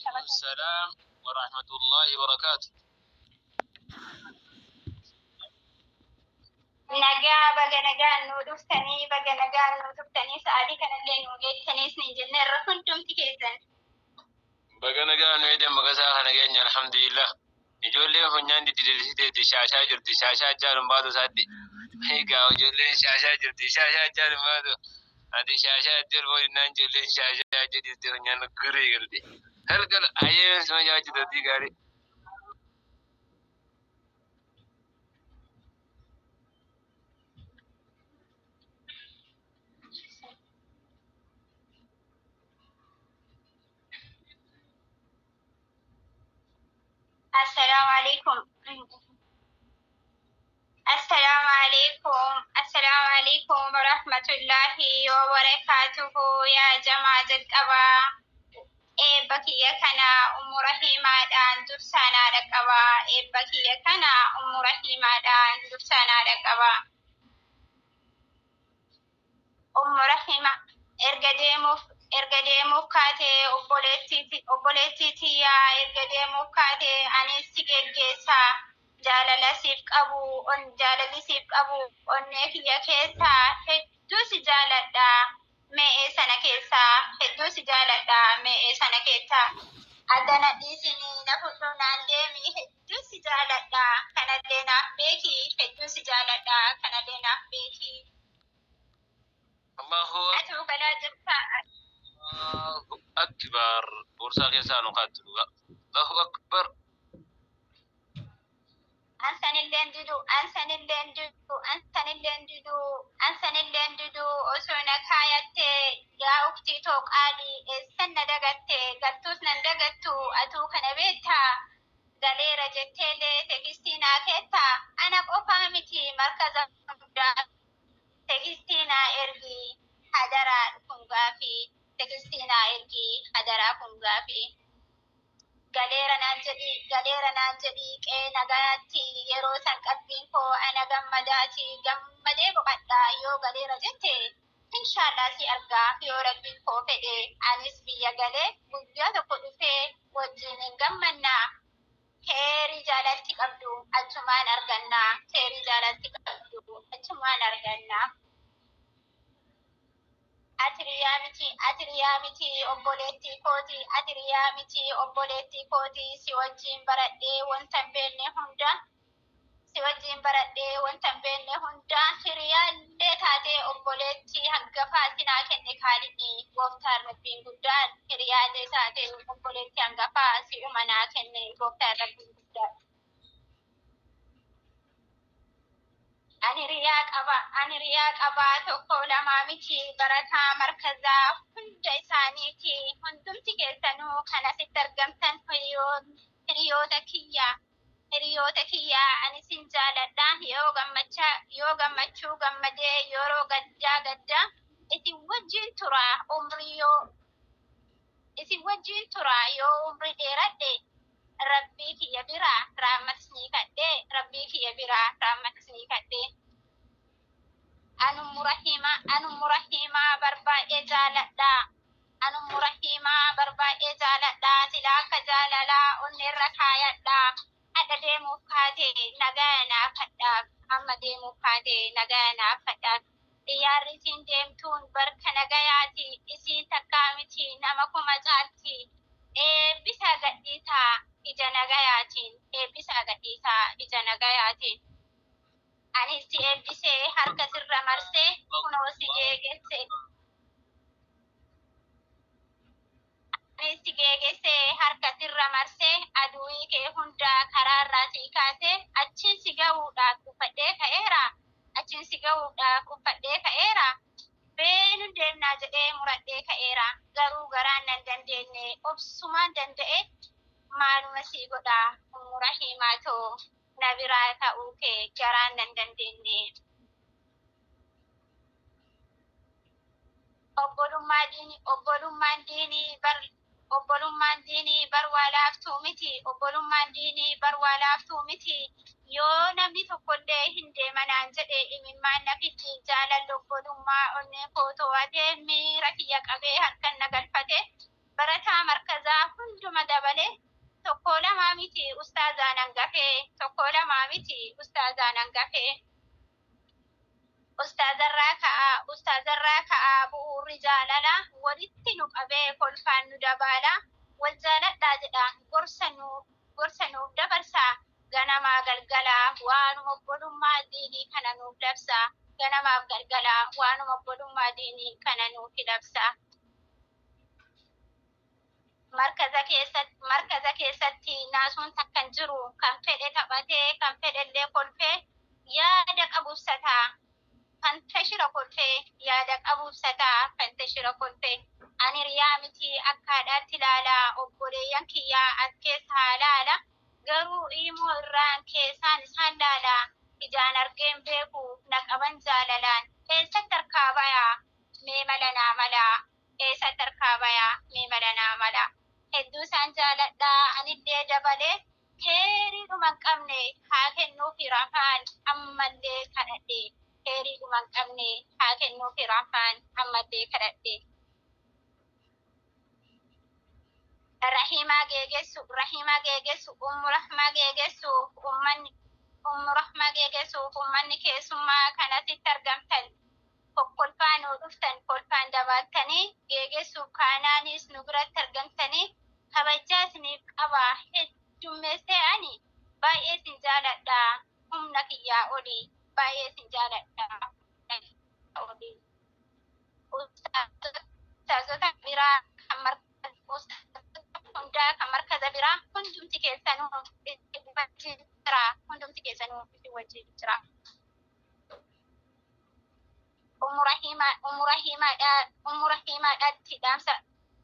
السلام ورحمة الله وبركاته. nagaa baga nagaan nu dhuftanii baga nagaan nu dhuftanii sa'aatii kanallee nu geettaniis ni jenne irra hundumti keessan. Baga nagaan nu eedan bagasaa kana keenya alhamdulillah. Ijoolleen funyaan diddiirsiiteetti shaashaa jirti shaashaa jaalun baatu isaatti. Egaa ijoolleen shaashaa jirti shaashaa jaalun baatu. Ati shaashaa itti ol boodinaan ijoolleen shaashaa jedhiste funyaan guree galte. Halkan ayyeen suma jaajatatti gaarii. Assalamu alaikum. Assalamu alaikum warahmatullahi wabarakatuhu ya jamaa jalqabaa. Eebba kiyya kana Ummu Rahiimaadhaan dursaanaa dhaqqabaa. Eebba kiyya kana Ummu Rahiimaadhaan dursaanaa dhaqqabaa. Ummu Rahiima erga deemuuf kaatee obboleettii tiyyaa erga deemuuf kaatee anis si geggeessaa. Jaalalli siif qabu onnee kiyya keessaa hedduu si jaaladha. Mee sana keessaa hedduu si jaaladha. Mee sana keessaa addana dhiisinii na fuudhuu naan deemi hedduu si jaaladha. Kanallee naaf beeki hedduu si jaaladha. Kanallee naaf beeki. Allahu Atuu kanaa jirta. akbar. Boorsaa keessaa nu kaattu dhuga. Allahu akbar. Ansanilleen didu osoo na kaayattee yaa uftii tooqaalii eessan na dagattee galtuus nan dagattu atuu kana beektaa galeera jetteellee teekistii naa keettaa ana qofaa miti markaza guddaa teekistii naa ergi hadaraa kun gaafii teekistii naa ergi hadaraa kun gaafii. Galeera naan jedhi qee nagaatti yeroo san qalbiin koo ana gammadee boqadhaa yoo galeera jette inshaallah si argaa yoo rabbiin koo fedhe anis biyya galee guyyaa tokko dhufee wajjin hin gammannaa. Heerii jaalalti qabdu achumaan argannaa. Heerii jaalalti qabdu achumaan argannaa. Atiriyaa miti obboleettii kooti si wajjin baradhee wantan beenne hunda hiriyaallee taatee obboleettii hangafaa sinaa kenne kaalidhi gooftaan rabbiin guddaan hiriyaallee taatee obboleettii hangafaa si'uma naa kenne gooftaan rabbiin guddaan. Ani riyaa qabaa tokko lamaa miti barataa markazaa hunda isaaniiti hundumti keessanuu kan asitti argamtan hiriyoota kiyyaa ani sin jaaladha yoo gammachuu gammadee yeroo gaddaa isin wajjin tura yoo umrii dheeradhe rabbii kiyya biraa raammatisnii kadhee. Anummu Rahiimaa barbaadhee jaaladha. Silaa akka jaalalaa onneerra kaayadha. Adda deemuuf kaatee nagaa naaf hadhaaf. Amma deemuuf kaatee nagaa naaf hadhaaf. Xiyyaarri isiin deemtuun barka nagayaati. Isiin takkaa miti nama kuma caalti. Eebbisa gadhiisaa ija nagayaatiin. Anis si eebbisee harka sirra marsee kunoo si geegessee harka sirra marsee aduwii kee hundaa karaarraa sii kaasee achiin si ga'uudhaaf uffadhee ka'eera. Beenu deemnaa jedhee muradhee ka'eera. Garuu garaan nan dandeenye obsumaan danda'e maaluma sii godhaa Ummu Rahiimaatoo. Na biraa ta'uu kee garaan nan dandeenye. Obbolummaan diinii bar waa laaftuu miti. Yoo namni tokkollee hin deemanaan jedhe imimmaan na fiddi jaalalli obbolummaa onnee koo to'atee miira kiyya qabee harkan na galfate barataa markazaa hunduma dabale tokko lamaa miti ustaazaan hangafee tokko lamaa miti ustaazaan hangafee ustaazarraa ka'aa bu'uurri jaalala walitti nu qabee kolfaan nu dabaala wal jaaladhaa jedha gorsa nuuf dabarsaa ganamaa galgalaa waanuma obbolummaa diinii kana nuuf labsaa ganamaaf galgalaa waanuma obbolummaa diinii kana nuuf labsaa. markaza keessatti naasuun takkan jiru kan fedhe taphatee kan fedhellee kolfee yaada qabubsataa kan tashira kolfee yaada qabubsataa kan tashira kolfee ani riyaa miti akkaadhaatti ilaalaa obboleeyyan kiyyaa as keessa haalaala garuu immoo irraan keessaan isaan laalaa ijaan argeen beeku naqaban jaalalaan eessatti harkaa bayaa mee malanaa malaa eessatti harkaa bayaa mee malanaa malaa hedduu isaan jaaladhaa anillee dabalee heeriidhuma hin qabne haa kennuufi rafaan ammallee kadhadhe heeriidhuma hin qabne haa kennuufi rafaan ammallee kadhadhe. Rahimaa geegessu ummu rahmaa geegessu ummanni keessummaa kanatti argamtan kolfaan nu dhuftan kolfaan dabaltanii geegessuuf kaanaanis nu biratti argamtanii kabajaa isiniif qaba heddummeessee ani baay'ee isin jaaladha humna kiyyaa olii baay'ee isin jaaladha olii ustaazota biraa hundaa kan markaza biraa hundumti keessanuu isin wajjin jira.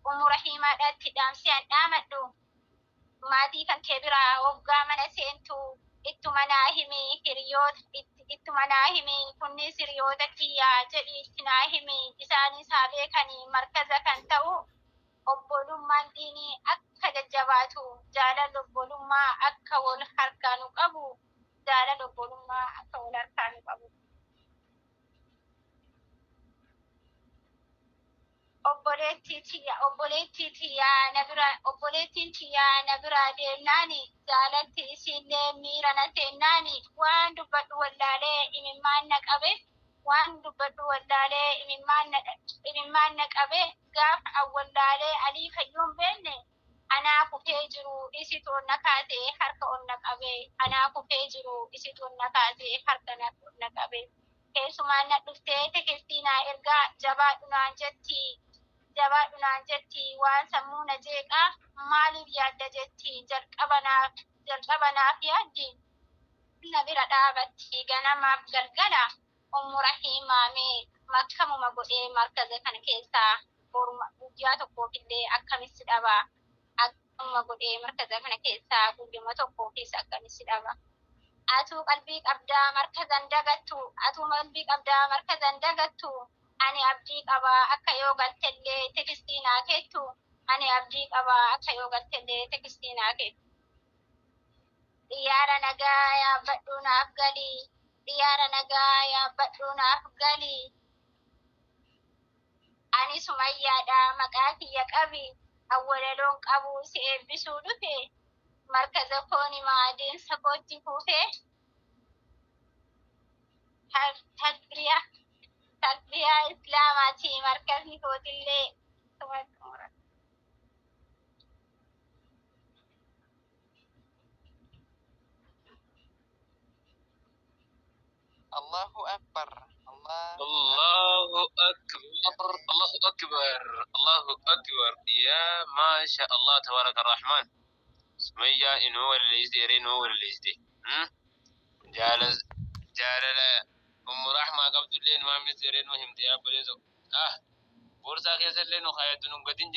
Umurahimaadhaatti dhaamsiyaan dhaamadhu maatii kan kee biraa waggaa mana seentu ittuma naa himi kunnis hiriyoota kiyyaa jedhi itti naa himi isaanis haa beekanii markaza kan ta'u obbolummaan diinii akka jajjabaatu jaalala obbolummaa akka wal harkaanu qabu jaalala obbolummaa akka wal harkaanu qabu. obboleettiin tiyyaa na bira deemnaani jaalalti isiillee miira na seennaani waan dubbadhu wallaalee imimmaan na qabe gaafa awwallaalee alii fayyuun beenne anaa kufee jiru isitu onna kaasee harka onna qabe anaa kufee jiru isitu onna kaasee harka onna qabe keessumaan na dhuftee tekestiinaa ergaa jabaadhunaan jetti waan sammuu na jeeqaa maaliif yaadda jetti jalqabanaaf yaaddi na bira dhaabatti ganamaaf galgala ummu rahiimaamee makkamuma godhee markaza kana keessaa guyyaa tokkoofillee akkamitti dhaba akkamuma godhee markaza kana keessaa guyyuma tokkoofis akkamitti dhaba. Atuu qalbii qabdaa markazan dagattu ani abdii qabaa akka yoo galtellee tekstiinaa keettu ani abdii qabaa akka yoo galtellee tekstiinaa keettu. Xiyyaara nagaa yaabbadhuunaaf galii ani sumayyaadhaa maqaa kiyya qabi awwalaloon qabuu si eebbisuu dhufe markaza kooni maadeensa kootti kuufee takbiyaa islaamaati markazni kootillee Allahu Akbar. يا ما شاء الله تبارك الرحمن سمية إنه وليستي جالل أم رحمة قبل الليل ما مزيرين وهم دياب بليزو بورسا كيسر لين وخايدون قدين